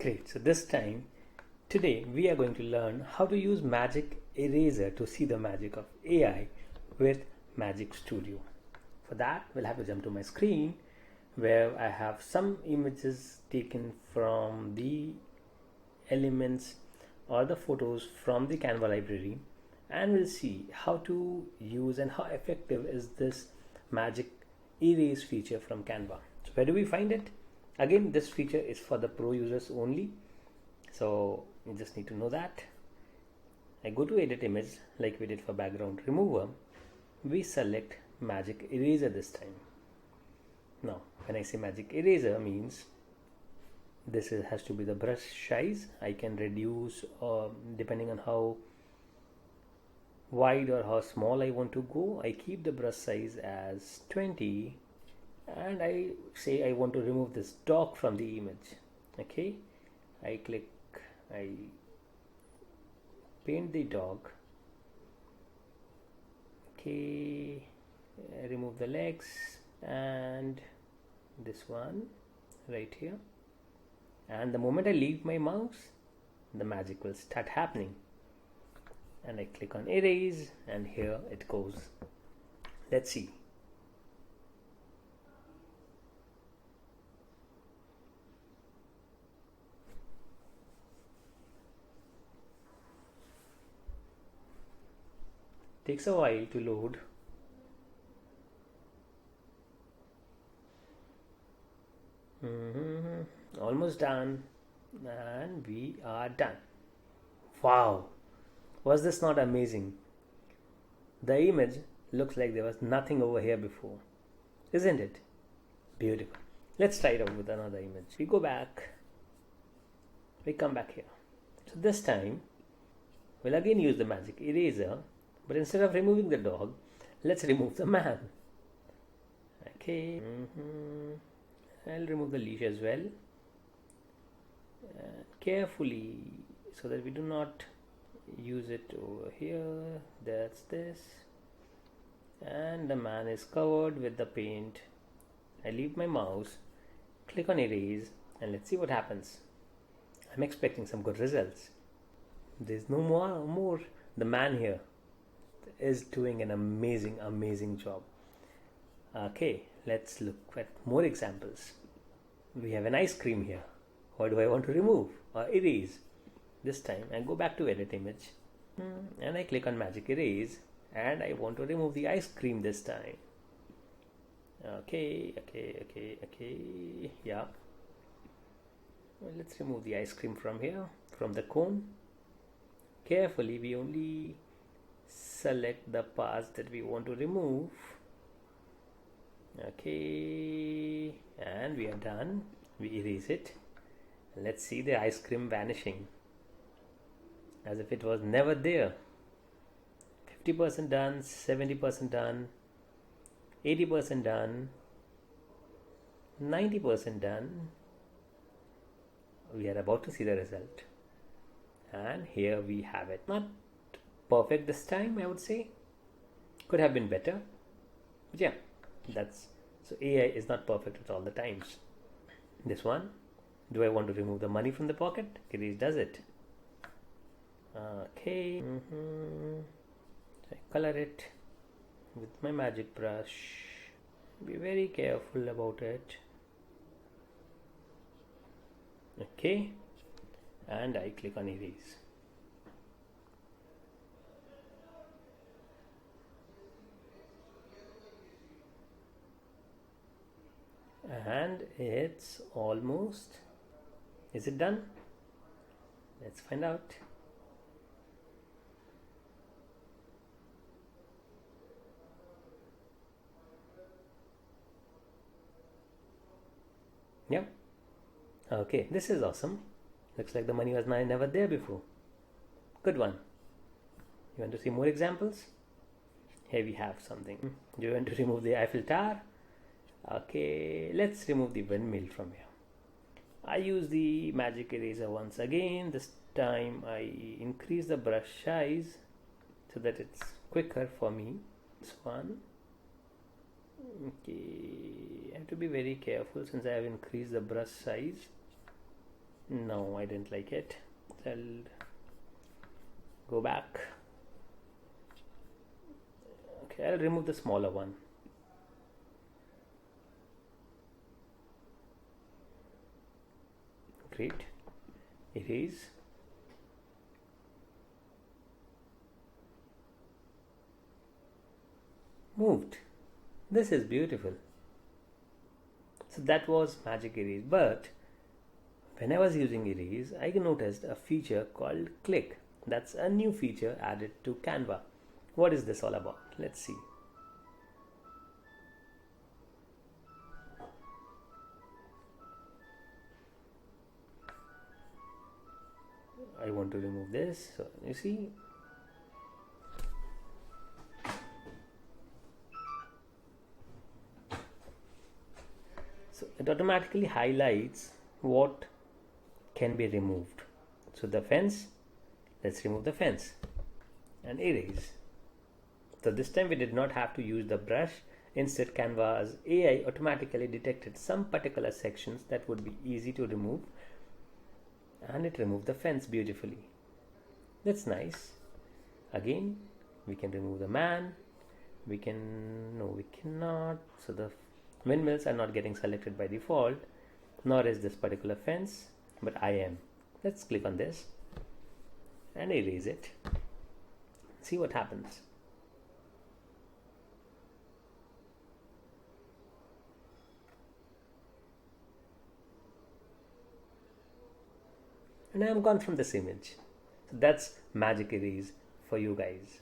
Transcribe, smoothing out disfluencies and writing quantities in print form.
Great. So today we are going to learn how to use Magic Eraser to see the magic of AI with Magic Studio. For that, we'll have to jump to my screen where I have some images taken from the elements or the photos from the Canva library, and we'll see how to use and how effective is this Magic Erase feature from Canva. So where do we find it? Again, this feature is for the pro users only, so you just need to know that. I go to edit image like we did for background remover. We select Magic Eraser this time. Now when I say Magic Eraser means has to be the brush size. I can reduce depending on how wide or how small I want to go. I keep the brush size as 20 and I say I want to remove this dog from the image. Okay, I paint the dog. Okay, I remove the legs and this one right here, and the moment I leave my mouse, the magic will start happening. And I click on erase and here it goes. Let's see. Takes a while to load. Almost done, and we are done. Wow, was this not amazing? The image looks like there was nothing over here before, isn't it? Beautiful. Let's try it out with another image. We go back, we come back here. So this time we'll again use the Magic Eraser, but instead of removing the dog, let's remove the man. Okay, I'll remove the leash as well, carefully, so that we do not use it over here. That's this, and the man is covered with the paint. I leave my mouse, click on erase, and let's see what happens. I'm expecting some good results. There's no more. The man here is doing an amazing job. Okay, let's look at more examples. We have an ice cream here. What do I want to remove or erase? This time I go back to edit image and I click on Magic Erase, and I want to remove the ice cream this time. Okay, yeah. Well, let's remove the ice cream from here, from the cone. Carefully, we only select the parts that we want to remove. Okay, and we are done. We erase it. Let's see the ice cream vanishing as if it was never there. 50% done, 70% done, 80% done, 90% done. We are about to see the result, and here we have it. Not perfect this time, I would say. Could have been better, but yeah, so AI is not perfect at all the times. This one, do I want to remove the money from the pocket? Erase does it. Okay, so I color it with my magic brush. Be very careful about it. Okay, and I click on erase. And it's almost. Is it done? Let's find out. Yep. Okay, this is awesome. Looks like the money was never there before. Good one. You want to see more examples? Here we have something. Do you want to remove the Eiffel Tower? Okay, let's remove the windmill from here. I use the Magic Eraser once again. This time I increase the brush size so that it's quicker for me. This one. Okay, I have to be very careful since I have increased the brush size. No, I didn't like it. I'll go back. Okay, I'll remove the smaller one. Great. Erase. Moved. This is beautiful. So that was magic erase. But when I was using erase, I noticed a feature called click. That's a new feature added to Canva. What is this all about? Let's see. I want to remove this. So you see, so it automatically highlights what can be removed. So the fence, let's remove the fence and erase. So this time we did not have to use the brush. Instead, Canva's AI automatically detected some particular sections that would be easy to remove, and it removed the fence beautifully. That's nice. Again, we can remove the man. We cannot. So the windmills are not getting selected by default, nor is this particular fence, but I am. Let's click on this and erase it. See what happens. And I am gone from this image. So that's magic erase for you guys.